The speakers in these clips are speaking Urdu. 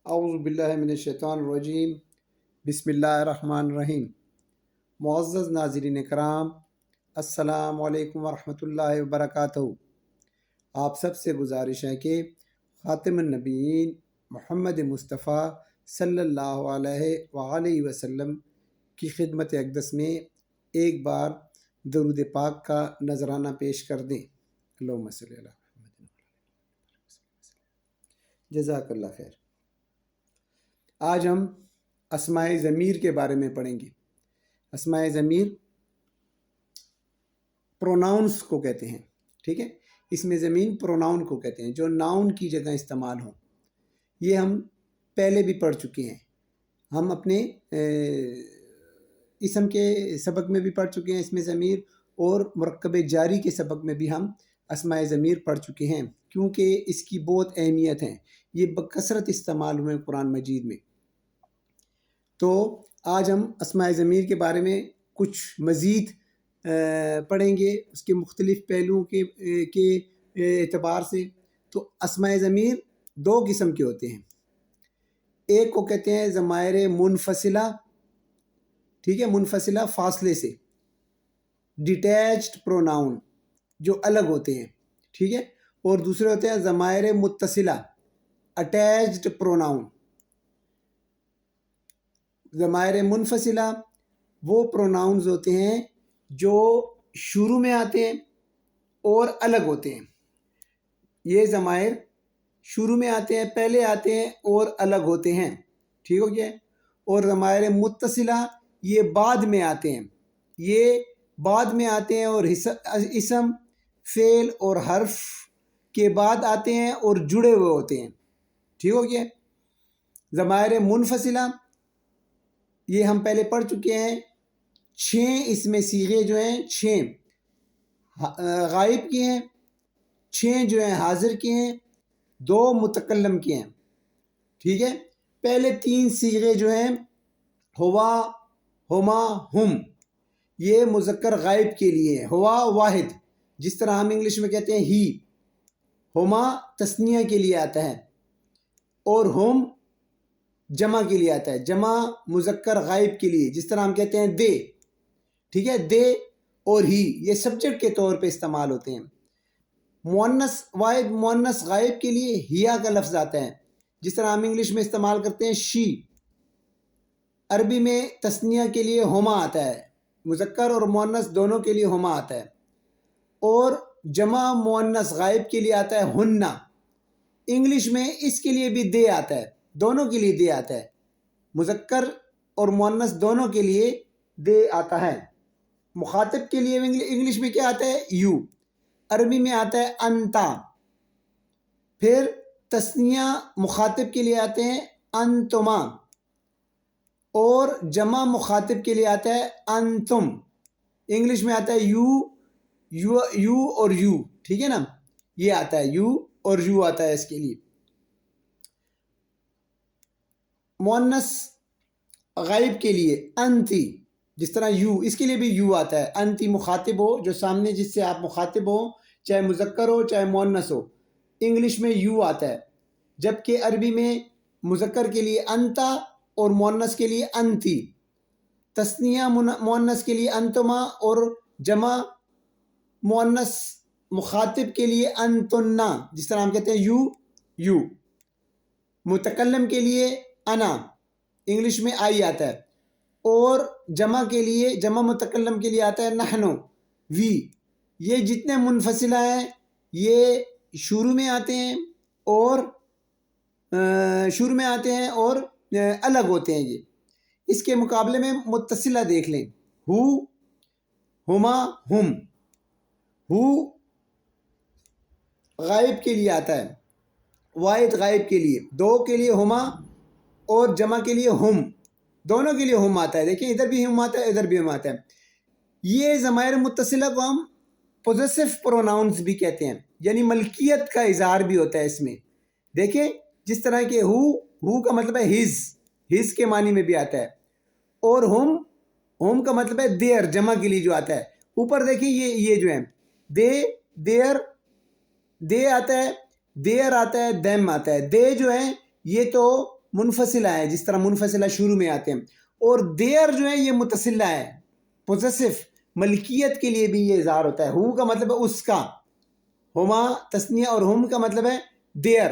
اعوذ باللہ من الشیطان الرجیم، بسم اللہ الرحمن الرحیم۔ معزز ناظرین کرام، السلام علیکم ورحمۃ اللہ وبرکاتہ۔ آپ سب سے گزارش ہے کہ خاتم النبیین محمد مصطفیٰ صلی اللہ علیہ وآلہ وسلم کی خدمت اقدس میں ایک بار درود پاک کا نذرانہ پیش کر دیں۔ اللہم صلی علی محمد۔ جزاک اللہ خیر۔ آج ہم اسماء ضمیر کے بارے میں پڑھیں گے۔ اسماء ضمیر پروناؤنس کو کہتے ہیں، ٹھیک ہے؟ اس میں ضمیر پروناؤن کو کہتے ہیں جو ناؤن کی جگہ استعمال ہوں۔ یہ ہم پہلے بھی پڑھ چکے ہیں، ہم اپنے اسم کے سبق میں بھی پڑھ چکے ہیں اسم ضمیر، اور مرکب جاری کے سبق میں بھی ہم اسماء ضمیر پڑھ چکے ہیں، کیونکہ اس کی بہت اہمیت ہے، یہ بکثرت استعمال ہوئے ہیں قرآن مجید میں۔ تو آج ہم اسماء ضمیر کے بارے میں کچھ مزید پڑھیں گے، اس کے مختلف پہلوؤں کے اعتبار سے۔ تو اسماء ضمیر دو قسم کے ہوتے ہیں، ایک کو کہتے ہیں ضمائر منفصلہ، ٹھیک ہے، منفصلہ فاصلے سے، ڈیٹیچڈ پروناؤن جو الگ ہوتے ہیں، ٹھیک ہے، اور دوسرے ہوتے ہیں ضمائر متصلہ، اٹیچڈ پروناؤن۔ ضمائر منفصلہ وہ پروناؤنز ہوتے ہیں جو شروع میں آتے ہیں اور الگ ہوتے ہیں۔ یہ ضمائر شروع میں آتے ہیں، پہلے آتے ہیں اور الگ ہوتے ہیں، ٹھیک ہو گیا؟ اور ضمائر متصلہ یہ بعد میں آتے ہیں، یہ بعد میں آتے ہیں اور اسم، فعل اور حرف کے بعد آتے ہیں اور جڑے ہوئے ہوتے ہیں، ٹھیک ہو گیا؟ ضمائر منفصلہ یہ ہم پہلے پڑھ چکے ہیں، 6 اس میں صیغے جو ہیں، 6 غائب کی ہیں، 6 جو ہیں حاضر کی ہیں، 2 متکلم کی ہیں، ٹھیک ہے۔ پہلے 3 صیغے جو ہیں ہوا، ہما، ہم، یہ مذکر غائب کے لیے ہے۔ ہوا واحد، جس طرح ہم انگلش میں کہتے ہیں ہی۔ ہما تثنیہ کے لیے آتا ہے، اور ہم جمع کے لیے آتا ہے، جمع مذکر غائب کے لیے، جس طرح ہم کہتے ہیں دے، ٹھیک ہے، دے اور ہی، یہ سبجیکٹ کے طور پہ استعمال ہوتے ہیں۔ مؤنث واحد مؤنث غائب کے لیے ہیا کا لفظ آتا ہے، جس طرح ہم انگلش میں استعمال کرتے ہیں شی۔ عربی میں تثنیہ کے لیے ہما آتا ہے، مذکر اور مؤنث دونوں کے لیے ہما آتا ہے، اور جمع مؤنث غائب کے لیے آتا ہے ہنہ۔ انگلش میں اس کے لیے بھی دے آتا ہے، دونوں کے لیے دے آتا ہے، مذکر اور مؤنث دونوں کے لیے دے آتا ہے۔ مخاطب کے لیے انگلش میں کیا آتا ہے؟ یو۔ عربی میں آتا ہے انتا۔ پھر تثنیہ مخاطب کے لیے آتے ہیں انتما، اور جمع مخاطب کے لیے آتا ہے انتم۔ انگلش میں آتا ہے یو اور یو، ٹھیک ہے نا، یہ آتا ہے یو اور یو آتا ہے اس کے لیے۔ مؤنث غائب کے لیے انتی، جس طرح یو، اس کے لیے بھی یو آتا ہے۔ انتی مخاطب ہو، جو سامنے جس سے آپ مخاطب ہو، چاہے مذکر ہو چاہے مؤنث ہو، انگلش میں یو آتا ہے، جبکہ عربی میں مذکر کے لیے انتا اور مؤنث کے لیے انتی، تثنیہ مؤنث کے لیے انتما، اور جمع مؤنث مخاطب کے لیے انتنا، جس طرح ہم کہتے ہیں یو۔ متکلم کے لیے انا، انگلش میں آئی آتا ہے، اور جمع کے لیے، جمع متکلم کے لیے آتا ہے نحنو، وی۔ یہ جتنے منفصلہ ہیں یہ شروع میں آتے ہیں اور الگ ہوتے ہیں۔ یہ اس کے مقابلے میں متصلہ دیکھ لیں، ہو، ہما، ہم۔ ہو غائب کے لیے آتا ہے، واحد غائب کے لیے، 2 کے لیے ہما اور جمع کے لیے ہم، دونوں کے لیے ہم آتا ہے۔ دیکھیں ادھر بھی ہم آتا ہے، ادھر بھی ہم آتا ہے۔ یہ ضمائر متصلہ کو ہم پوزیسو پروناؤنز بھی کہتے ہیں، یعنی ملکیت کا اظہار بھی ہوتا ہے اس میں۔ دیکھیں جس طرح کہ ہو کا مطلب ہے ہز کے معنی میں بھی آتا ہے، اور ہم کا مطلب ہے دیر، جمع کے لیے جو آتا ہے۔ اوپر دیکھیں یہ جو ہے دے آتا ہے، دیر آتا ہے، دیم آتا ہے۔ دے جو ہے یہ تو منفصلہ ہے، جس طرح منفصلہ شروع میں آتے ہیں، اور دیر جو ہے یہ متصلہ ہے، پوزیسو، ملکیت کے لیے بھی یہ اظہار ہوتا ہے. ہو کا مطلب ہے اس کا، ہما تثنیہ، اور ہم کا مطلب ہے دیر.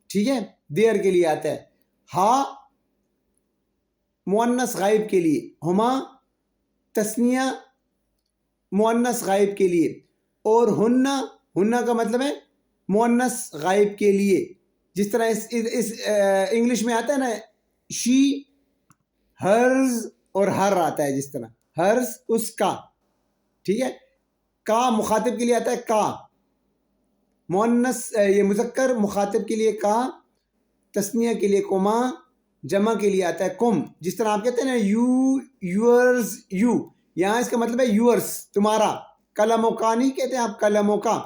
ٹھیک ہے، دیر کے لیے آتا ہے. ہا مؤنث غائب کے لیے، ہما تثنیہ مؤنث غائب کے لیے، اور ہنہ کا مطلب ہے مؤنث غائب کے لیے. جس طرح اس انگلش میں آتا ہے نا، شی، ہرز اور ہر آتا ہے، جس طرح ہرز اس کا. ٹھیک ہے، کا مخاطب کے لیے آتا ہے کا، مؤنث یہ مذکر مخاطب کے لیے کا، تثنیہ کے لیے کما، جمع کے لیے آتا ہے کم. جس طرح آپ کہتے ہیں نا یو، یورز، یو، یہاں اس کا مطلب ہے یورز، تمہارا. قلموں کا نہیں کہتے آپ، قلموں کا.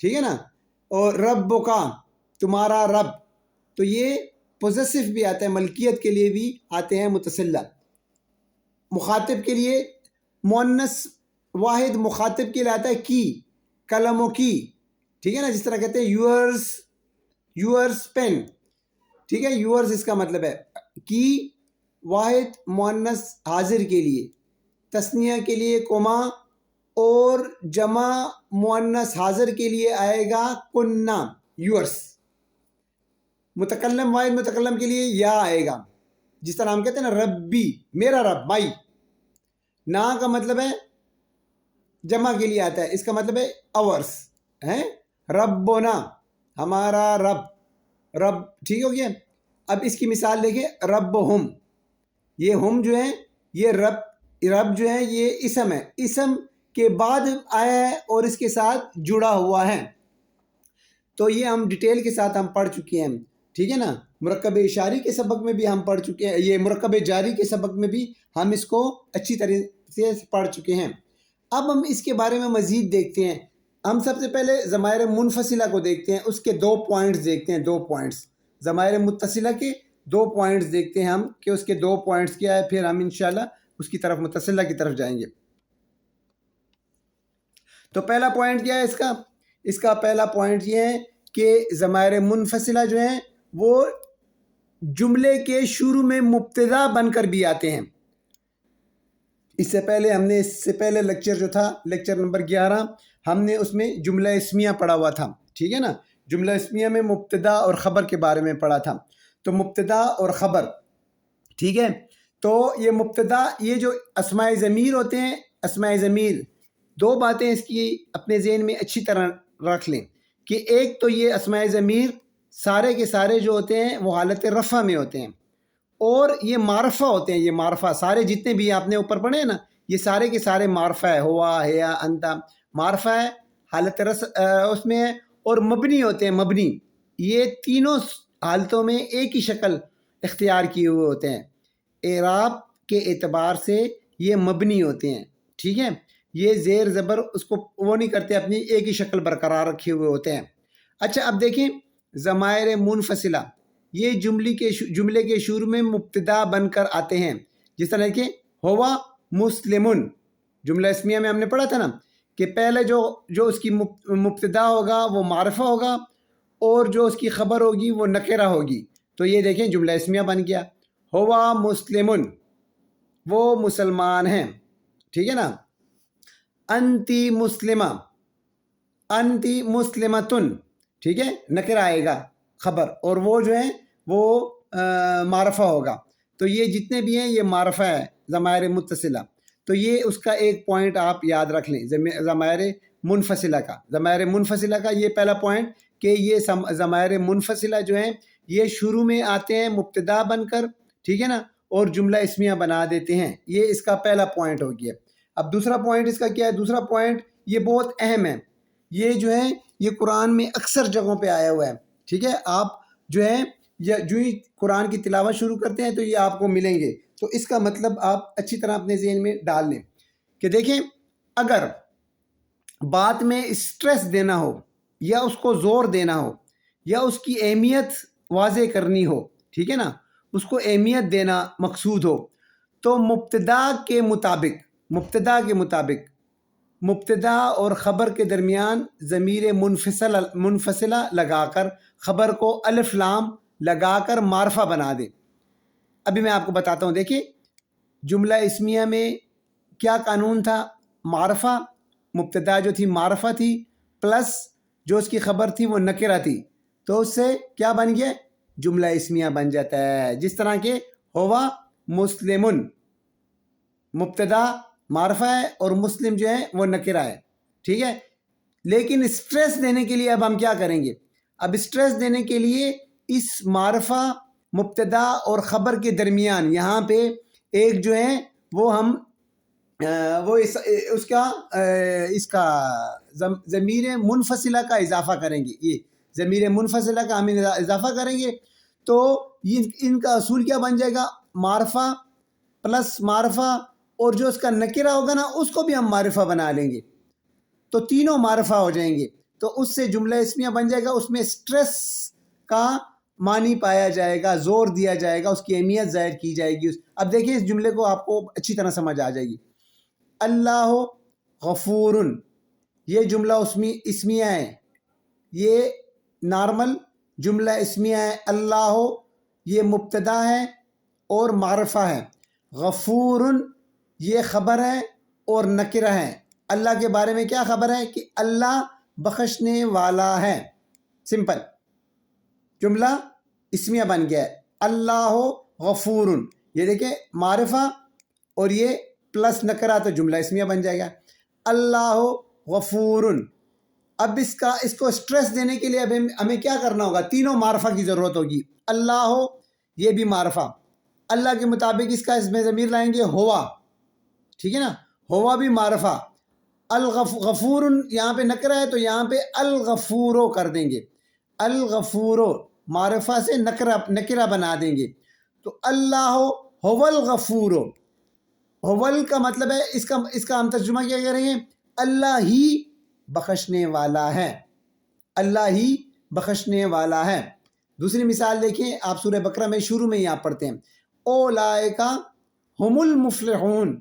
ٹھیک ہے نا. اور رب کا، تمہارا رب. تو یہ پوزیسو بھی آتا ہے، ملکیت کے لیے بھی آتے ہیں متصلہ. مخاطب کے لیے مؤنث واحد مخاطب کے لیے آتا ہے کی، قلموں کی. ٹھیک ہے نا، جس طرح کہتے ہیں یورز، یورز پین. ٹھیک ہے، یورز اس کا مطلب ہے کی، واحد مؤنث حاضر کے لیے، تثنیہ کے لیے کما، اور جمع مؤنث حاضر کے لیے آئے گا کننا، یورس. متکلم واحد متکلم کے لیے یا آئے گا، جس طرح ہم کہتے ہیں نا ربی، میرا رب، مائی. نا کا مطلب ہے جمع کے لیے آتا ہے، اس کا مطلب ہے اورس ہے، ربنا، ہمارا رب، رب. ٹھیک ہو گیا. اب اس کی مثال دیکھیں، رب ہم، یہ ہم جو ہے یہ رب جو ہے یہ اسم ہے، اسم کے بعد آیا ہے اور اس کے ساتھ جڑا ہوا ہے. تو یہ ہم ڈیٹیل کے ساتھ ہم پڑھ چکے ہیں. ٹھیک ہے نا، مرکب اشاری کے سبق میں بھی ہم پڑھ چکے ہیں، یہ مرکب جاری کے سبق میں بھی ہم اس کو اچھی طرح سے پڑھ چکے ہیں. اب ہم اس کے بارے میں مزید دیکھتے ہیں. ہم سب سے پہلے ضمائر منفصلہ کو دیکھتے ہیں، اس کے 2 پوائنٹس دیکھتے ہیں، 2 پوائنٹس. ضمائر متصلہ کے 2 پوائنٹس دیکھتے ہیں ہم کہ اس کے 2 پوائنٹس کیا ہے، پھر ہم انشاءاللہ اس کی طرف متصلہ کی طرف جائیں گے. تو پہلا پوائنٹ کیا ہے اس کا پہلا پوائنٹ یہ ہے کہ ضمائر منفصلہ جو ہیں وہ جملے کے شروع میں مبتدا بن کر بھی آتے ہیں. اس سے پہلے لیکچر جو تھا، لیکچر نمبر 11، ہم نے اس میں جملہ اسمیہ پڑھا ہوا تھا. ٹھیک ہے نا، جملہ اسمیہ میں مبتدا اور خبر کے بارے میں پڑھا تھا. تو مبتدا اور خبر، ٹھیک ہے. تو یہ مبتدا، یہ جو اسماء ضمیر ہوتے ہیں، اسماء ضمیر، 2 باتیں اس کی اپنے ذہن میں اچھی طرح رکھ لیں کہ ایک تو یہ اسماء ضمیر سارے کے سارے جو ہوتے ہیں وہ حالت رفع میں ہوتے ہیں، اور یہ معرفہ ہوتے ہیں. یہ معرفہ سارے جتنے بھی آپ نے اوپر پڑھے ہیں نا، یہ سارے کے سارے معرفہ ہے، ہوا، ہیا، انتا، معرفہ ہے، حالت اس میں ہے، اور مبنی ہوتے ہیں. مبنی، یہ تینوں حالتوں میں ایک ہی شکل اختیار کیے ہوئے ہوتے ہیں. اعراب کے اعتبار سے یہ مبنی ہوتے ہیں. ٹھیک ہے، یہ زیر زبر اس کو وہ نہیں کرتے، اپنی ایک ہی شکل برقرار رکھے ہوئے ہوتے ہیں. اچھا، اب دیکھیں ضمائر منفصلہ، یہ جملے کے شروع میں مبتدا بن کر آتے ہیں. جس طرح کہ ہوا مسلمن، جملہ اسمیہ میں ہم نے پڑھا تھا نا کہ پہلے جو اس کی مبتدا ہوگا وہ معرفہ ہوگا، اور جو اس کی خبر ہوگی وہ نکرہ ہوگی. تو یہ دیکھیں جملہ اسمیہ بن گیا، ہوا مسلمن، وہ مسلمان ہیں. ٹھیک ہے نا. انتی مسلمہ، انتی مسلمتن، ٹھیک ہے، نکرہ آئے گا خبر، اور وہ جو ہے وہ معرفہ ہوگا. تو یہ جتنے بھی ہیں یہ معرفہ ہے ضمائر متصلہ. تو یہ اس کا ایک پوائنٹ آپ یاد رکھ لیں، ضمائر منفصلہ کا. ضمائر منفصلہ کا یہ پہلا پوائنٹ کہ یہ ضمائر منفصلہ جو ہیں یہ شروع میں آتے ہیں مبتدا بن کر. ٹھیک ہے نا، اور جملہ اسمیہ بنا دیتے ہیں. یہ اس کا پہلا پوائنٹ ہو گیا. اب دوسرا پوائنٹ اس کا کیا ہے؟ دوسرا پوائنٹ یہ بہت اہم ہے. یہ جو ہے یہ قرآن میں اکثر جگہوں پہ آیا ہوا ہے. ٹھیک ہے، آپ جو ہے جو ہی قرآن کی تلاوت شروع کرتے ہیں تو یہ آپ کو ملیں گے. تو اس کا مطلب آپ اچھی طرح اپنے ذہن میں ڈال لیں کہ دیکھیں، اگر بات میں اسٹریس دینا ہو، یا اس کو زور دینا ہو، یا اس کی اہمیت واضح کرنی ہو، ٹھیک ہے نا، اس کو اہمیت دینا مقصود ہو، تو مبتدا کے مطابق مبتدا اور خبر کے درمیان ضمیر منفصلہ لگا کر خبر کو الف لام لگا کر معرفہ بنا دیں. ابھی میں آپ کو بتاتا ہوں. دیکھیے جملہ اسمیہ میں کیا قانون تھا؟ معرفہ، مبتدا جو تھی معرفہ تھی، پلس جو اس کی خبر تھی وہ نکرہ تھی، تو اس سے کیا بن گیا؟ جملہ اسمیہ بن جاتا ہے. جس طرح کہ ہوا مسلمن، مبتدا معرفہ ہے اور مسلم جو ہے وہ نکرہ ہے. ٹھیک ہے. لیکن اسٹریس دینے کے لیے اب ہم کیا کریں گے؟ اب اسٹریس دینے کے لیے اس معرفہ، مبتدا اور خبر کے درمیان یہاں پہ ایک جو ہے وہ ہم اس کا ضمیر منفصلہ کا اضافہ کریں گے. یہ ضمیر منفصلہ کا ہم اضافہ کریں گے تو ان کا اصول کیا بن جائے گا؟ معرفہ پلس معرفہ، اور جو اس کا نکرہ ہوگا نا اس کو بھی ہم معرفہ بنا لیں گے، تو تینوں معرفہ ہو جائیں گے. تو اس سے جملہ اسمیہ بن جائے گا. اس میں سٹریس کا معنی پایا جائے گا، زور دیا جائے گا، اس کی اہمیت ظاہر کی جائے گی. اب دیکھیں اس جملے کو آپ کو اچھی طرح سمجھ آ جائے گی. اللہ غفور، یہ جملہ اسمیہ ہے، یہ نارمل جملہ اسمیہ ہے. اللہ یہ مبتدا ہے اور معرفہ ہے. غفور یہ خبر ہے اور نکرہ ہے. اللہ کے بارے میں کیا خبر ہے؟ کہ اللہ بخشنے والا ہے. سمپل جملہ اسمیہ بن گیا ہے. اللہ غفور، یہ دیکھیں معرفہ اور یہ پلس نکرہ تو جملہ اسمیہ بن جائے گا. اللہ غفور. اب اس کو سٹریس دینے کے لیے اب ہمیں کیا کرنا ہوگا؟ تینوں معرفہ کی ضرورت ہوگی. اللہ یہ بھی معرفہ، اللہ کے مطابق اس میں ضمیر لائیں گے ہوا. ٹھیک ہے نا، ہوا بھی معرفہ. الغفور یہاں پہ نکرہ ہے تو یہاں پہ الغفورو کر دیں گے. الغفورو معرفہ سے نکرہ بنا دیں گے. تو اللہ هو الغفورو، ہول کا مطلب ہے اس کا ہم ترجمہ کیا کریں گے؟ اللہ ہی بخشنے والا ہے. اللہ ہی بخشنے والا ہے. دوسری مثال دیکھیں آپ سورہ بقرہ میں شروع میں ہی آپ پڑھتے ہیں اولئک هم المفلحون.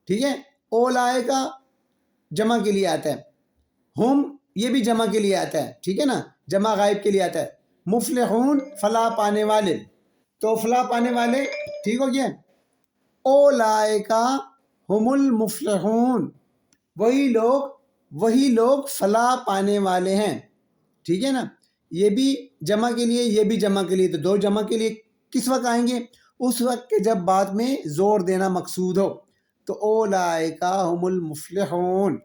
ٹھیک ہے، اولئک جمع کے لیے آتا ہے، ہم یہ بھی جمع کے لیے آتا ہے. ٹھیک ہے نا، جمع غائب کے لیے آتا ہے. مفلحون فلاح پانے والے، تو فلاح پانے والے ٹھیک ہو گیا. اولئک هم المفلحون، وہی لوگ فلاح پانے والے ہیں. ٹھیک ہے نا، یہ بھی جمع کے لیے، یہ بھی جمع کے لیے. تو دو جمع کے لیے کس وقت آئیں گے؟ اس وقت کہ جب بات میں زور دینا مقصود ہو. تو اولئک هم المفلحون،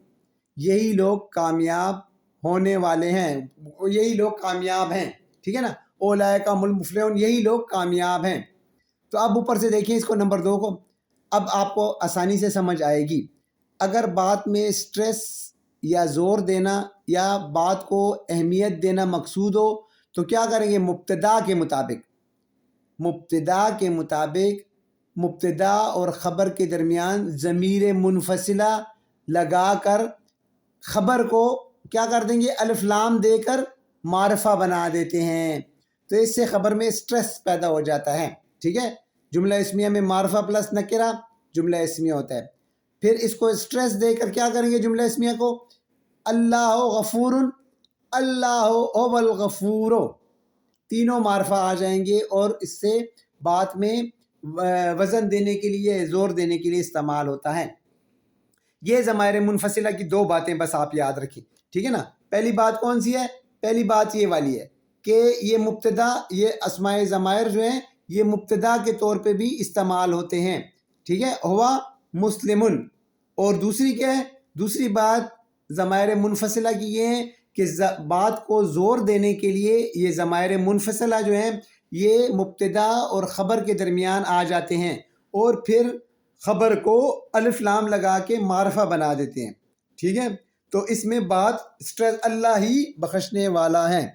یہی لوگ کامیاب ہونے والے ہیں، یہی لوگ کامیاب ہیں. ٹھیک ہے نا، اولئک هم المفلحون، یہی لوگ کامیاب ہیں. تو اب اوپر سے دیکھیں اس کو نمبر 2 کو، اب آپ کو آسانی سے سمجھ آئے گی. اگر بات میں سٹریس یا زور دینا یا بات کو اہمیت دینا مقصود ہو تو کیا کریں گے؟ مبتدا کے مطابق مبتدا اور خبر کے درمیان ضمیر منفصلہ لگا کر خبر کو کیا کر دیں گے؟ الف لام دے کر معرفہ بنا دیتے ہیں. تو اس سے خبر میں سٹریس پیدا ہو جاتا ہے. ٹھیک ہے، جملہ اسمیہ میں معرفہ پلس نکرہ جملہ اسمیہ ہوتا ہے. پھر اس کو سٹریس دے کر کیا کریں گے جملہ اسمیہ کو؟ اللہ غفور، اللہ هو الغفور، تینوں معرفہ آ جائیں گے اور اس سے بات میں وزن دینے کے لیے، زور دینے کے لیے استعمال ہوتا ہے. یہ ضمائر منفصلہ کی 2 باتیں بس آپ یاد رکھیں. ٹھیک ہے نا، پہلی بات کون سی ہے؟ پہلی بات یہ والی ہے کہ یہ مبتدا، یہ اسماء ضمائر جو ہیں یہ مبتدا کے طور پہ بھی استعمال ہوتے ہیں. ٹھیک ہے، ہوا مسلمن. اور دوسری کیا ہے؟ دوسری بات ضمائر منفصلہ کی یہ ہے کہ بات کو زور دینے کے لیے یہ ضمائر منفصلہ جو ہیں یہ مبتدا اور خبر کے درمیان آ جاتے ہیں اور پھر خبر کو الف لام لگا کے معرفہ بنا دیتے ہیں. ٹھیک ہے، تو اس میں بات سٹریس اللہ ہی بخشنے والا ہے.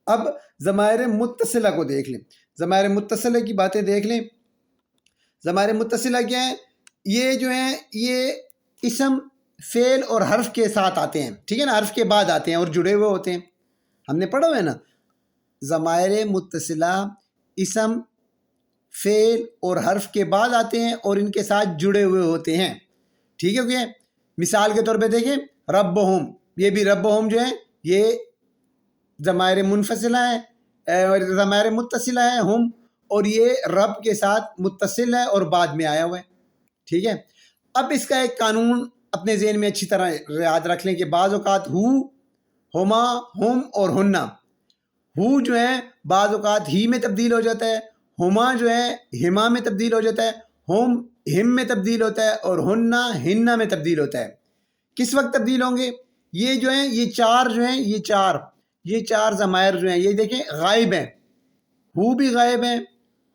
اب ضمائر متصلہ کو دیکھ لیں. ضمائر متصلہ کی باتیں دیکھ لیں. ضمائر متصلہ کیا ہے؟ یہ جو ہیں یہ اسم، فعل اور حرف کے ساتھ آتے ہیں. ٹھیک ہے نا، حرف کے بعد آتے ہیں اور جڑے ہوئے ہوتے ہیں. ہم نے پڑھا ہوا ہے نا، ضمائر متصلہ اسم، فعل اور حرف کے بعد آتے ہیں اور ان کے ساتھ جڑے ہوئے ہوتے ہیں. ٹھیک ہے. مثال کے طور پہ دیکھیں ربہم، یہ بھی ربہم جو ہے یہ ضمائر منفصلہ ہے اور ضمائر متصلہ ہے ہم، اور یہ رب کے ساتھ متصل ہے اور بعد میں آیا ہوا ہے. ٹھیک ہے. اب اس کا ایک قانون اپنے ذہن میں اچھی طرح یاد رکھ لیں کہ بعض اوقات ہو، ہما، ہم اور ہننا، ہو جو ہے بعض اوقات ہی میں تبدیل ہو جاتا ہے، ہما جو ہے ہما میں تبدیل ہو جاتا ہے، ہم میں تبدیل ہوتا ہے، اور ہننا ہننا میں تبدیل ہوتا ہے. کس وقت تبدیل ہوں گے؟ یہ جو ہیں یہ چار جو ہیں یہ چار ضمائر جو ہیں یہ دیکھیں غائب ہیں. ہو بھی غائب ہیں،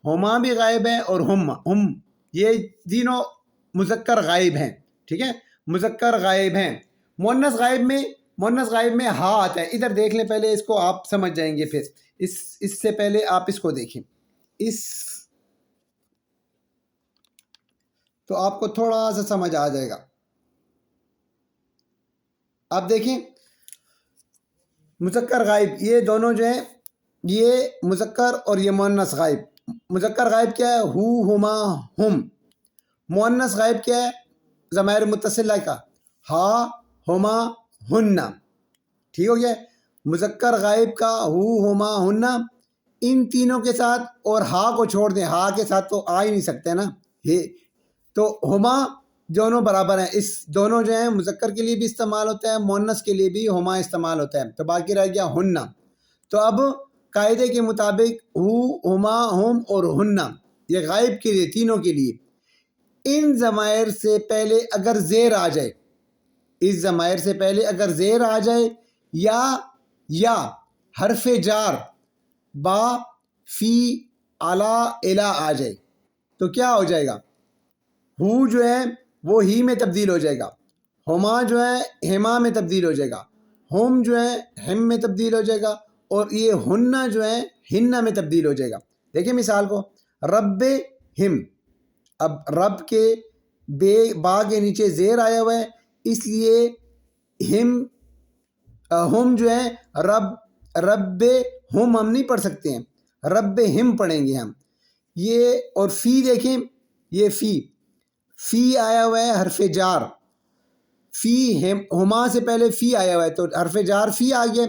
ہما بھی غائب ہیں، اور ہم یہ تینوں مذکر غائب ہیں. ٹھیک ہے، مذکر غائب ہیں. مؤنث غائب میں ہا آتا ہے. ادھر دیکھ لیں پہلے، اس کو آپ سمجھ جائیں گے. پھر اس سے پہلے آپ اس کو دیکھیں، تو آپ کو تھوڑا سا سمجھ آ جائے گا. آپ دیکھیں مذکر غائب، یہ دونوں جو ہیں یہ مذکر اور یہ مؤنث غائب. مذکر غائب کیا ہے؟ ہو، ہما، ہم. مؤنث غائب کیا ہے ضمائر متصلہ کا؟ ہا، ہما، ہننا. ٹھیک ہو گیا. مذکر غائب کا ہو، ہما، ہننا، ان تینوں کے ساتھ، اور ہا کو چھوڑ دیں، ہا کے ساتھ تو آ ہی نہیں سکتے نا. تو ہما دونوں برابر ہیں. اس دونوں جو ہیں مذکر کے لیے بھی استعمال ہوتا ہے، مؤنث کے لیے بھی ہما استعمال ہوتا ہے. تو باقی رہ گیا ہننا. تو اب قاعدے کے مطابق ہو، ہما، ہم اور ہننا یہ غائب کے لیے، تینوں کے لیے، ان ضمائر سے پہلے اگر زیر آ جائے، اس ضمائر سے پہلے اگر زیر آ جائے، یا حرف جار با، فی، علا، الا آ جائے، تو کیا ہو جائے گا؟ ہو جو ہے وہ ہی میں تبدیل ہو جائے گا، ہما جو ہے ہما میں تبدیل ہو جائے گا، ہم جو ہے ہم میں تبدیل ہو جائے گا، اور یہ ہننا جو ہے ہننا میں تبدیل ہو جائے گا. دیکھیں مثال کو، رب ہم. اب رب کے با کے نیچے زیر آیا ہوا ہے، اس لیے ہم جو ہے رب ہم نہیں پڑھ سکتے ہیں، رب ہم پڑھیں گے ہم. یہ اور فی دیکھیں، یہ فی آیا ہوا ہے حرف جار. فی ہما سے پہلے فی آیا ہوا ہے، تو حرف جار فی آ گیا،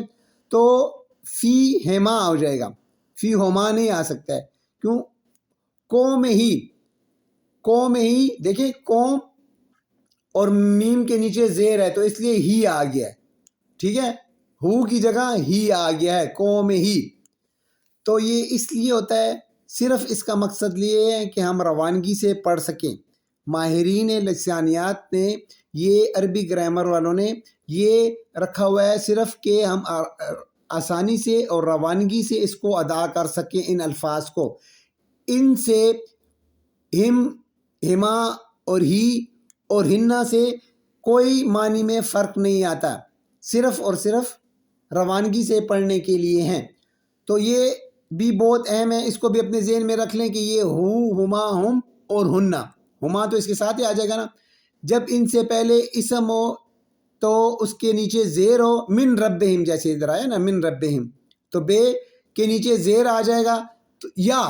تو فی ہما ہو جائے گا. فی ہما نہیں آ سکتا ہے. کیوں؟ کو میں ہی دیکھیں، قوم اور میم کے نیچے زیر ہے، تو اس لیے ہی آ گیا ہے. ٹھیک ہے، ہو کی جگہ ہی آ گیا ہے، قوم ہی. تو یہ اس لیے ہوتا ہے، صرف اس کا مقصد یہ ہے کہ ہم روانگی سے پڑھ سکیں. ماہرین لسانیات نے، یہ عربی گرامر والوں نے یہ رکھا ہوا ہے صرف کہ ہم آسانی سے اور روانگی سے اس کو ادا کر سکیں. ان الفاظ کو، ان سے ہم، ہما اور ہی اور ہننا سے کوئی معنی میں فرق نہیں آتا، صرف اور صرف روانگی سے پڑھنے کے لیے ہیں. تو یہ بھی بہت اہم ہے، اس کو بھی اپنے ذہن میں رکھ لیں کہ یہ ہو، ہما، ہم اور ہننا. ہما تو اس کے ساتھ ہی آ جائے گا نا. جب ان سے پہلے اسم ہو تو اس کے نیچے زیر ہو، من ربہم، جیسے ادھر آیا نا من ربہم، تو بے کے نیچے زیر آ جائے گا. تو یا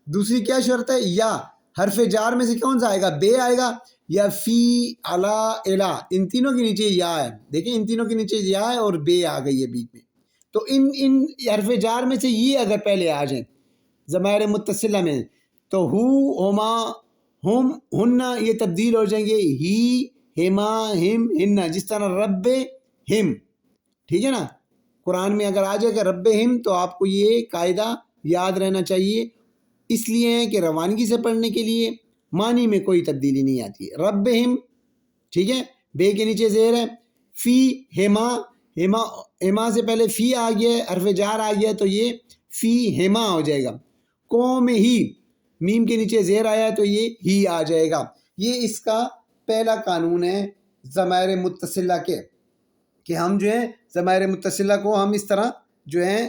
دوسری کیا شرط ہے؟ یا حرف جار میں سے کون سا آئے گا؟ بے آئے گا، یا فی، علا، الا، ان تینوں کے نیچے یا ہے. دیکھیں ان تینوں کے نیچے یا ہے اور بے آ گئی ہے بیچ میں. تو ان حرف جار میں سے یہ اگر پہلے آ جائیں ضمائر متصلہ میں، تو ہو، ہما، ہم، ہننا یہ تبدیل ہو جائیں گے ہی، ہما، ہم، ہننا، جس طرح رب ہم. ٹھیک ہے نا. قرآن میں اگر آ جائے گا رب ہم، تو آپ کو یہ قاعدہ یاد رہنا چاہیے، اس لیے ہے کہ روانگی سے پڑھنے کے لیے معنی میں کوئی تبدیلی نہیں آتی. رب ہم، ٹھیک ہے، بے کے نیچے زیر ہے. فی، ہما، ہما سے پہلے فی آ گیا ہے، حرف جار آ گیا ہے، تو یہ فی ہما ہو جائے گا. قوم ہی، میم کے نیچے زیر آیا ہے، تو یہ ہی آ جائے گا. یہ اس کا پہلا قانون ہے ضمائر متصلہ کے، کہ ہم جو ہے ضمائر متصلہ کو ہم اس طرح جو ہے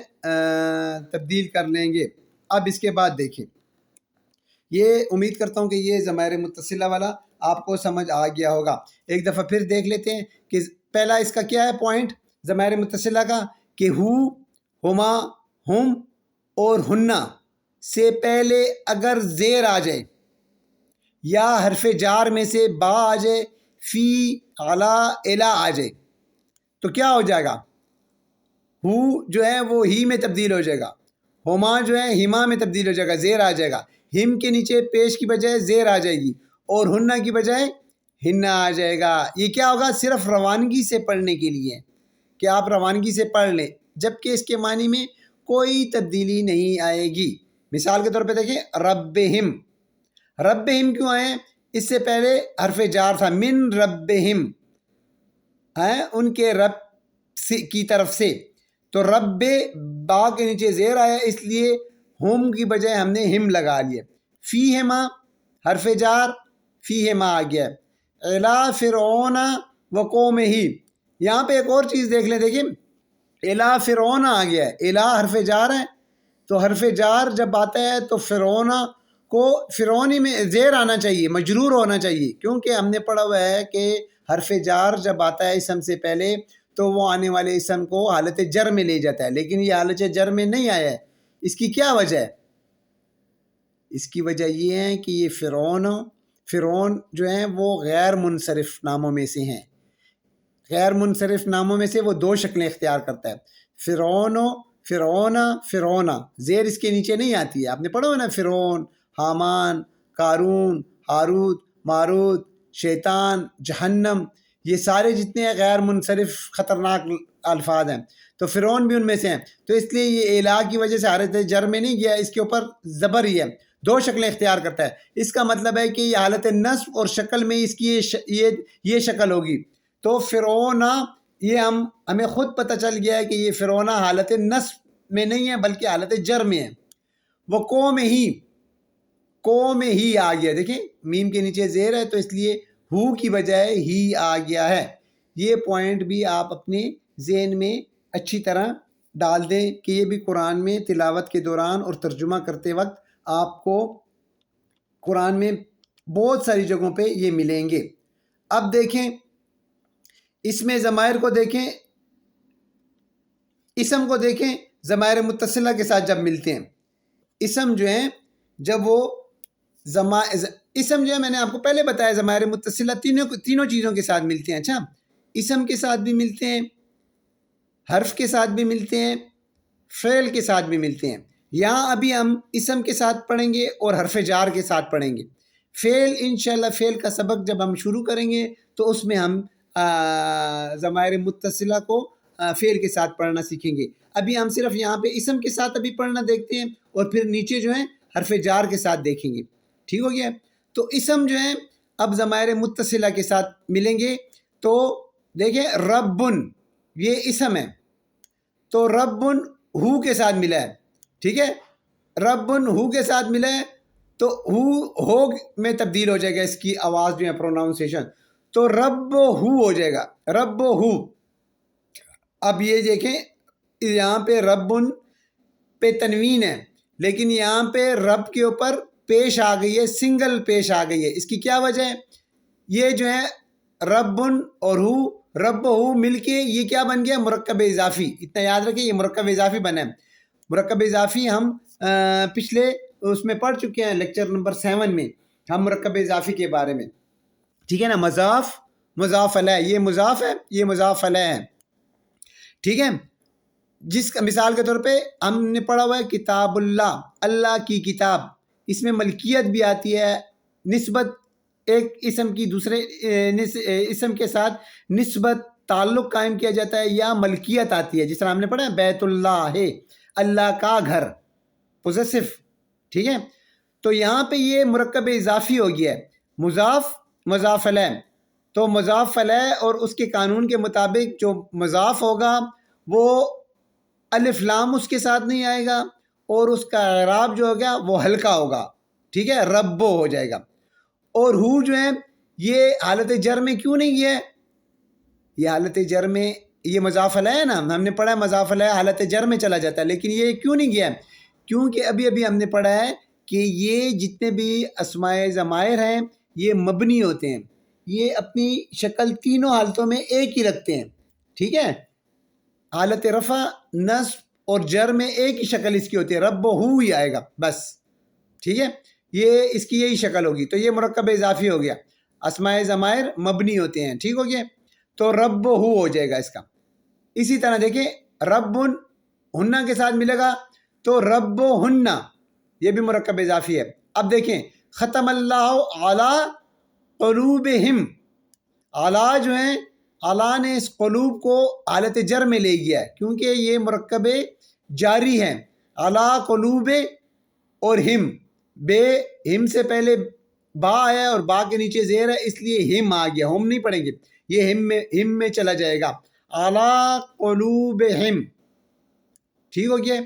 تبدیل کر لیں گے. اب اس کے بعد دیکھیں، یہ امید کرتا ہوں کہ یہ ضمائر متصلہ والا آپ کو سمجھ آ گیا ہوگا. ایک دفعہ پھر دیکھ لیتے ہیں کہ پہلا اس کا کیا ہے پوائنٹ ضمائر متصلہ کا، کہ ہو، ہما، ہم اور ہننا سے پہلے اگر زیر آ جائے، یا حرف جار میں سے با آ جائے، فی، علا، الا آ جائے، تو کیا ہو جائے گا؟ ہو جو ہے وہ ہی میں تبدیل ہو جائے گا، ہما جو ہے ہما میں تبدیل ہو جائے گا، زیر آ جائے گا، ہم کے نیچے پیش کی بجائے زیر آ جائے گی، اور ہنہ کی بجائے ہنہ آ جائے گا۔ یہ کیا ہوگا؟ صرف روانگی سے پڑھنے کے لیے کہ آپ روانگی سے پڑھ لیں، جبکہ اس کے معنی میں کوئی تبدیلی نہیں آئے گی۔ مثال کے طور پہ دیکھیں، ربہم، ربہم کیوں آئے؟ اس سے پہلے حرف جار تھا، من ربہم، ان کے رب کی طرف سے، تو رب با کے نیچے زیر آیا، اس لیے ہم کی بجائے ہم نے ہم لگا لیا۔ فیہما حرف جار، فیہما آ گیا۔ الا فرعون و قومہ، یہاں پہ ایک اور چیز دیکھ لیں، دیکھیں الا فرعون آ گیا ہے، الا حرف جار ہے، تو حرف جار جب آتا ہے تو فرعون کو فرعونی میں زیر آنا چاہیے، مجرور ہونا چاہیے، کیونکہ ہم نے پڑھا ہوا ہے کہ حرف جار جب آتا ہے اسم سے پہلے تو وہ آنے والے اسم کو حالت جر میں لے جاتا ہے، لیکن یہ حالت جر میں نہیں آیا ہے۔ اس کی کیا وجہ ہے؟ اس کی وجہ یہ ہے کہ یہ فرعون جو ہیں وہ غیر منصرف ناموں میں سے ہیں۔ غیر منصرف ناموں میں سے وہ دو شکلیں اختیار کرتا ہے، فرعون، فرعونہ، زیر اس کے نیچے نہیں آتی ہے۔ آپ نے پڑھا ہو نا، فرعون، حامان، قارون، ہاروت، ماروت، شیطان، جہنم، یہ سارے جتنے غیر منصرف خطرناک الفاظ ہیں، تو فرعون بھی ان میں سے ہیں، تو اس لیے یہ الا کی وجہ سے حالت جر میں نہیں گیا، اس کے اوپر زبر ہی ہے، دو شکلیں اختیار کرتا ہے۔ اس کا مطلب ہے کہ یہ حالت نصب اور شکل میں اس کی یہ شکل ہوگی، تو فرعون یہ ہمیں خود پتہ چل گیا ہے کہ یہ فرعون حالت نصب میں نہیں ہے بلکہ حالت جر میں ہے۔ وہ قوم ہی آ گیا، دیکھیں میم کے نیچے زیر ہے تو اس لیے ہو کی بجائے ہی آ گیا ہے۔ یہ پوائنٹ بھی آپ اپنے ذہن میں اچھی طرح ڈال دیں کہ یہ بھی قرآن میں تلاوت کے دوران اور ترجمہ کرتے وقت آپ کو قرآن میں بہت ساری جگہوں پہ یہ ملیں گے۔ اب دیکھیں اس میں ضمائر کو دیکھیں، اسم کو دیکھیں، ضمائر متصلہ کے ساتھ جب ملتے ہیں، اسم جو ہیں جب وہ اسم جو ہے میں نے آپ کو پہلے بتایا ضمائر متصلہ تینوں چیزوں کے ساتھ ملتے ہیں۔ اچھا، اسم کے ساتھ بھی ملتے ہیں، حرف کے ساتھ بھی ملتے ہیں، فعل کے ساتھ بھی ملتے ہیں۔ یہاں ابھی ہم اسم کے ساتھ پڑھیں گے اور حرف جار کے ساتھ پڑھیں گے۔ فعل انشاءاللہ فعل کا سبق جب ہم شروع کریں گے تو اس میں ہم ضمائر متصلہ کو فعل کے ساتھ پڑھنا سیکھیں گے۔ ابھی ہم صرف یہاں پہ اسم کے ساتھ ابھی پڑھنا دیکھتے ہیں اور پھر نیچے جو ہیں حرف جار کے ساتھ دیکھیں گے، ٹھیک ہو گیا؟ تو اسم جو ہیں اب ضمائر متصلہ کے ساتھ ملیں گے، تو دیکھیں ربن یہ اسم ہے، تو ربن ہو کے ساتھ ملا ہے، ٹھیک ہے، ربن ہو کے ساتھ ملا ہے تو ہو میں تبدیل ہو جائے گا، اس کی آواز جو ہے پروناؤنسیشن، تو رب ہو ہو جائے گا، رب ہو۔ اب یہ دیکھیں یہاں پہ ربن پہ تنوین ہے، لیکن یہاں پہ رب کے اوپر پیش آ گئی ہے، سنگل پیش آ گئی ہے۔ اس کی کیا وجہ ہے؟ یہ جو ہے ربن اور ہو، رب ہو مل کے یہ کیا بن گیا؟ مرکب اضافی۔ اتنا یاد رکھیں، یہ مرکب اضافی بنا ہے۔ مرکب اضافی ہم پچھلے اس میں پڑھ چکے ہیں، لیکچر نمبر 7 میں ہم مرکب اضافی کے بارے میں، ٹھیک ہے نا، مضاف مضاف علیہ، یہ مضاف ہے، یہ مضاف علیہ ہے، ٹھیک ہے۔ جس کا مثال کے طور پہ ہم نے پڑھا ہوا ہے کتاب اللہ، اللہ کی کتاب، اس میں ملکیت بھی آتی ہے، نسبت ایک اسم کی دوسرے اسم کے ساتھ نسبت تعلق قائم کیا جاتا ہے، یا ملکیت آتی ہے، جس طرح ہم نے پڑھا ہے بیت اللہ ہے، اللہ کا گھر، پوزیسف، ٹھیک ہے۔ تو یہاں پہ یہ مرکب اضافی ہو گیا ہے، مضاف مضاف علیہ، تو مضاف علیہ اور اس کے قانون کے مطابق جو مضاف ہوگا وہ الف لام اس کے ساتھ نہیں آئے گا، اور اس کا اعراب جو ہو گیا وہ ہلکا ہوگا، ٹھیک ہے، ربو ہو جائے گا۔ اور ہو جو ہے یہ حالت جر میں کیوں نہیں گیا ہے؟ یہ حالت جر میں، یہ مضاف علیہ ہے نا، ہم نے پڑھا ہے مضاف علیہ حالت جر میں چلا جاتا ہے، لیکن یہ کیوں نہیں گیا ہے؟ کیونکہ ابھی ہم نے پڑھا ہے کہ یہ جتنے بھی اسماء ضمائر ہیں یہ مبنی ہوتے ہیں، یہ اپنی شکل تینوں حالتوں میں ایک ہی رکھتے ہیں، ٹھیک ہے، حالت رفع، نصب اور جر میں ایک ہی شکل اس کی ہوتی ہے، رب ہو ہی آئے گا بس، ٹھیک ہے، یہ اس کی یہی شکل ہوگی، تو یہ مرکب اضافی ہو گیا، اسماء ضمائر مبنی ہوتے ہیں، ٹھیک ہو گیا، تو رب ہو جائے گا اس کا۔ اسی طرح دیکھیں ربن ہنہ کے ساتھ ملے گا تو رب ہن یہ بھی مرکب اضافی ہے. اب دیکھیں ختم اللہ علی قلوبہم، اعلیٰ جو ہیں اعلیٰ نے اس قلوب کو حالت جر میں لے گیا ہے کیونکہ یہ مرکب جاری ہے. اعلیٰ قلوب اور ہم، بے ہم سے پہلے با ہے اور با کے نیچے زیر ہے اس لیے ہم آ گیا. ہم نہیں پڑھیں گے، یہ ہم میں چلا جائے گا. اعلیٰ قلوبہم، ٹھیک ہو گیا؟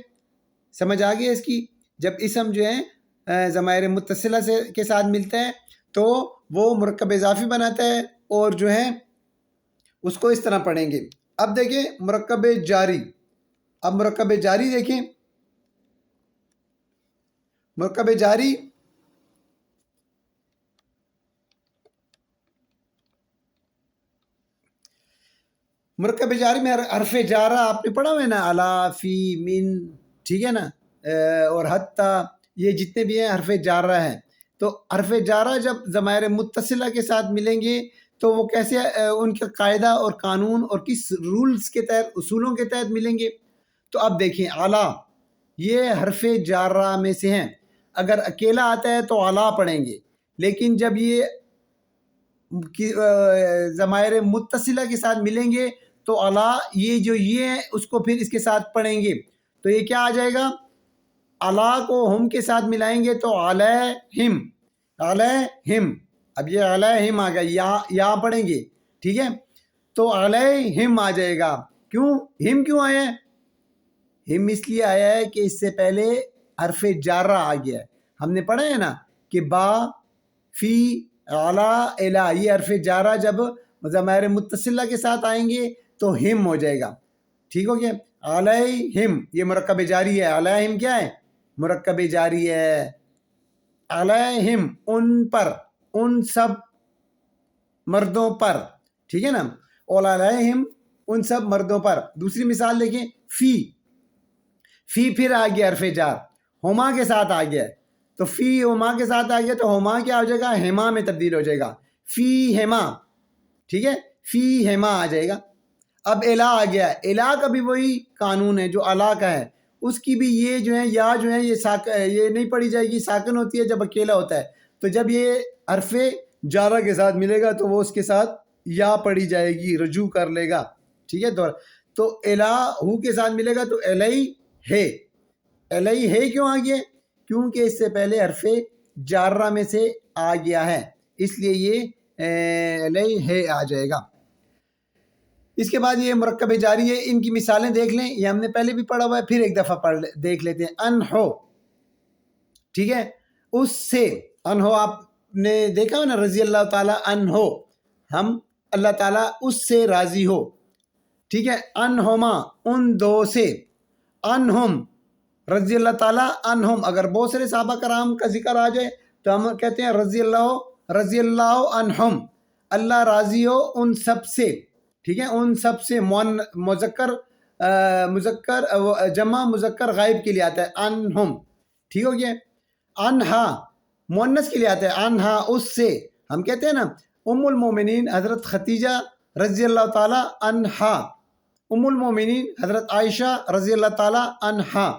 سمجھ آ گیا اس کی؟ جب اسم جو ہے ضمائر متصلہ کے ساتھ ملتا ہے تو وہ مرکب اضافی بناتا ہے اور جو ہے اس کو اس طرح پڑھیں گے. اب دیکھیں مرکب جاری. اب مرکب جاری دیکھیں. مرکب جاری میں حرف جارہ آپ نے پڑھا ہوئے نا، علا، فی، من، ٹھیک ہے نا، اور حتی، یہ جتنے بھی ہیں حرف جارہ ہیں. تو حرف جارہ جب ضمائر متصلہ کے ساتھ ملیں گے تو وہ کیسے ان کا قاعدہ اور قانون اور کس رولز کے تحت، اصولوں کے تحت ملیں گے. تو اب دیکھیں علا یہ حرف جارہ میں سے ہیں. اگر اکیلا آتا ہے تو علا پڑھیں گے، لیکن جب یہ ضمائر متصلہ کے ساتھ ملیں گے تو علا یہ جو یہ ہے اس کو پھر اس کے ساتھ پڑھیں گے. تو یہ کیا آ جائے گا؟ علا کو ہم کے ساتھ ملائیں گے تو علیہم، علیہم. اب یہ علیہم آ گیا، یہاں پڑھیں گے، ٹھیک ہے؟ تو علیہم آ جائے گا. ہم کیوں آیا ہے؟ ہم اس لیے آیا ہے کہ اس سے پہلے حرف جارہ آ گیا ہے. ہم نے پڑھا ہے نا کہ با، فی، علا، الا، یہ حرف جارہ جب ضمائر متصلہ کے ساتھ آئیں گے تو ہم ہو جائے گا. ٹھیک ہو گیا؟ علیہم یہ مرکب جاری ہے. علیہم کیا ہے؟ مرکب جاری ہے. علیہم ان پر، ان سب مردوں پر، ٹھیک ہے نا، اور علیہم ان سب مردوں پر. دوسری مثال دیکھیں، فی پھر آ گیا حرف جار، ہما کے ساتھ آ گیا. تو فی ہما کے ساتھ آ گیا تو ہما کیا ہو جائے گا؟ ہما میں تبدیل ہو جائے گا. فی ہما، ٹھیک ہے، فی ہما آ جائے گا. اب الا آ گیا. الا کا بھی وہی قانون ہے جو الا کا ہے. اس کی بھی یہ جو ہے یا جو ہے یہ نہیں پڑھی جائے گی، ساکن ہوتی ہے جب اکیلا ہوتا ہے. تو جب یہ حرف جارہ کے ساتھ ملے گا تو وہ اس کے ساتھ یا پڑھی جائے گی، رجوع کر لے گا. ٹھیک ہے؟ تو الا ہو کے ساتھ ملے گا تو الی ہے. الی ہے کیوں آ گیا؟ کیونکہ اس سے پہلے حرف جارہ میں سے آ گیا ہے، اس لیے یہ الی ہے آ جائے گا. اس کے بعد یہ مرکب جاری ہے. ان کی مثالیں دیکھ لیں، یہ ہم نے پہلے بھی پڑھا ہوا ہے، پھر ایک دفعہ دیکھ لیتے ہیں. انہو، ٹھیک ہے، اس سے. انہو آپ نے دیکھا ہو نا، رضی اللہ تعالیٰ عنہ، ہم اللہ تعالیٰ اس سے راضی ہو. ٹھیک ہے؟ انہما ان دو سے. انہم رضی اللہ تعالیٰ عنہم. اگر بہت سارے صحابہ کرام کا ذکر آ جائے تو ہم کہتے ہیں رضی اللہ عنہم، اللہ راضی ہو ان سب سے. ٹھیک ہے؟ ان سب سے. مذکر جمع مذکر غائب کے لیے آتا ہے انہم. ٹھیک ہو گیا؟ انہا مؤنث کے لیے آتا ہے انہا اس سے. ہم کہتے ہیں نا ام المومنین حضرت ختیجہ رضی اللہ تعالیٰ عنہا، ام المومنین حضرت عائشہ رضی اللہ تعالیٰ عنہا.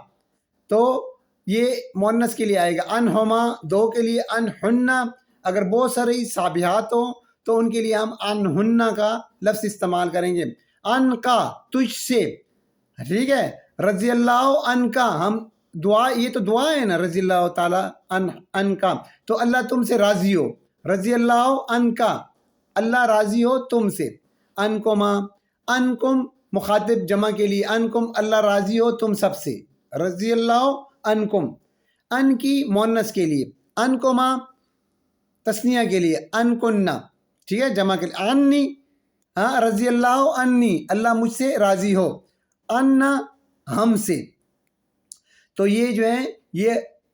تو یہ مؤنث کے لیے آئے گا. انہما دو کے لیے. انہن اگر بہت ساری صحابیات ہوں تو ان کے لیے ہم انہن کا لفظ استعمال کریں گے. ان کا تجھ سے. ٹھیک ہے؟ رضی اللہ عنہ کا ہم دعا، یہ تو دعا ہے نا، رضی اللہ تعالیٰ عنہ کا، تو اللہ تم سے راضی ہو. رضی اللہ عنہ کا اللہ راضی ہو تم سے. انکما انکم مخاطب جمع کے لیے. انکم اللہ راضی ہو تم سب سے. رضی اللہ عنکم. ان کی مؤنث کے لیے. انکما تسنیہ کے لیے. انکنہ، ٹھیک ہے، جمع کے لیے. انی، ہاں، رضی اللہ انی اللہ مجھ سے راضی ہو. انا ہم سے. تو یہ جو ہے یہ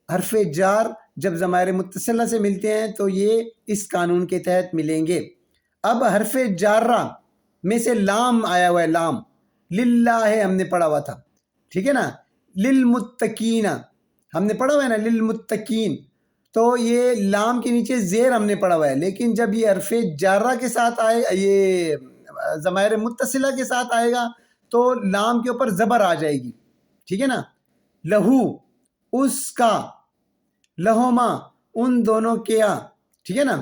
حرف جار جب ضمائر متصلہ سے ملتے ہیں تو یہ اس قانون کے تحت ملیں گے. اب حرف جارہ میں سے لام آیا ہوا ہے. لام للہ ہے، ہم نے پڑھا ہوا تھا. ٹھیک ہے نا؟ للمتقین ہم نے پڑھا ہوا ہے نا، للمتقین. تو یہ لام کے نیچے زیر ہم نے پڑھا ہوا ہے، لیکن جب یہ حرف جارہ کے ساتھ آئے، یہ ضمائر متصلہ کے ساتھ آئے گا تو لام کے اوپر زبر آ جائے گی. ٹھیک ہے نا؟ لہو اس کا، لہما ان دونوں کیا، ٹھیک ہے نا،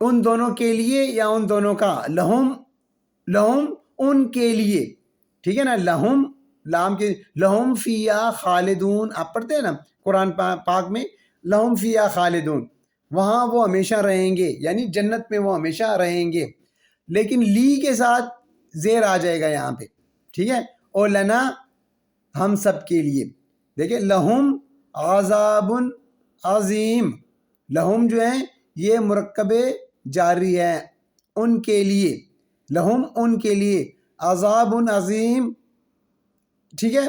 ان دونوں کے لیے یا ان دونوں کا، لہم لہم ان کے لیے، ٹھیک ہے نا، لہم لام کے، لہم فیہا خالدون، آپ پڑھتے ہیں نا قرآن پاک میں، لہم فیہا خالدون، وہاں وہ ہمیشہ رہیں گے، یعنی جنت میں وہ ہمیشہ رہیں گے، لیکن لی کے ساتھ زیر آ جائے گا یہاں پہ، ٹھیک ہے، اور لنا ہم سب کے لیے، دیکھیں لہم عذاب عظیم، لہم جو ہیں یہ مرکب جاری ہے، ان کے لیے، لہم ان کے لیے، عذاب عظیم، ٹھیک ہے،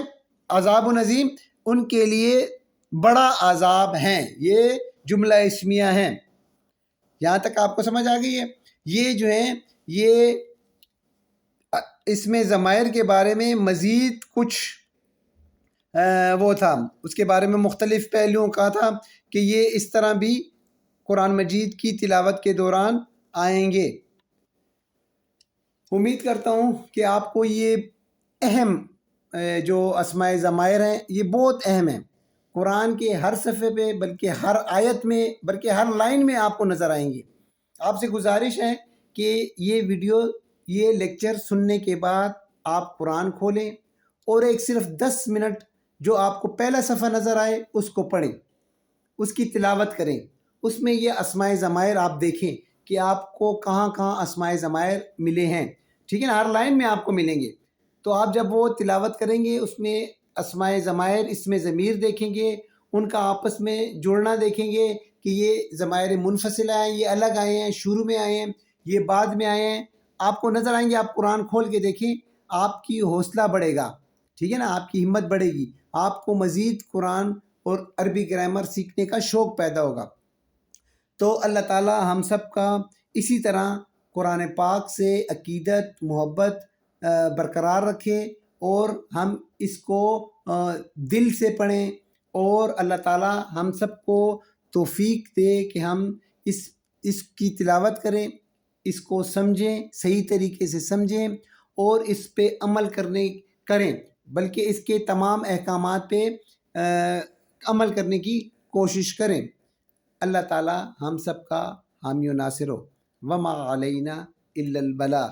عذاب عظیم ان کے لیے بڑا عذاب ہیں، یہ جملہ اسمیہ ہیں، یہاں تک آپ کو سمجھ آ گئی ہے۔ یہ جو ہیں یہ اس میں ضمائر کے بارے میں مزید کچھ وہ تھا، اس کے بارے میں مختلف پہلوؤں کا تھا کہ یہ اس طرح بھی قرآن مجید کی تلاوت کے دوران آئیں گے۔ امید کرتا ہوں کہ آپ کو یہ اہم جو اسماء ضمائر ہیں یہ بہت اہم ہیں، قرآن کے ہر صفحے پہ، بلکہ ہر آیت میں، بلکہ ہر لائن میں آپ کو نظر آئیں گے۔ آپ سے گزارش ہے کہ یہ ویڈیو، یہ لیکچر سننے کے بعد آپ قرآن کھولیں اور ایک صرف 10 منٹ جو آپ کو پہلا صفحہ نظر آئے اس کو پڑھیں، اس کی تلاوت کریں، اس میں یہ اسماء ضمائر آپ دیکھیں کہ آپ کو کہاں کہاں اسماء ضمائر ملے ہیں، ٹھیک ہے نا، ہر لائن میں آپ کو ملیں گے، تو آپ جب وہ تلاوت کریں گے اس میں اسماء ضمائر، اس میں ضمیر دیکھیں گے، ان کا آپس میں جوڑنا دیکھیں گے کہ یہ ضمائر منفصل آئے ہیں، یہ الگ آئے ہیں، شروع میں آئے ہیں، یہ بعد میں آئے ہیں، آپ کو نظر آئیں گے۔ آپ قرآن کھول کے دیکھیں، آپ کی حوصلہ بڑھے گا، ٹھیک ہے نا، آپ کی ہمت بڑھے گی، آپ کو مزید قرآن اور عربی گرامر سیکھنے کا شوق پیدا ہوگا۔ تو اللہ تعالی ہم سب کا اسی طرح قرآن پاک سے عقیدت، محبت برقرار رکھے، اور ہم اس کو دل سے پڑھیں، اور اللہ تعالی ہم سب کو توفیق دے کہ ہم اس کی تلاوت کریں، اس کو سمجھیں، صحیح طریقے سے سمجھیں اور اس پہ عمل کریں، بلکہ اس کے تمام احکامات پہ عمل کرنے کی کوشش کریں۔ اللہ تعالی ہم سب کا حامی و ناصر ہو، وما علینا الا البلاغ۔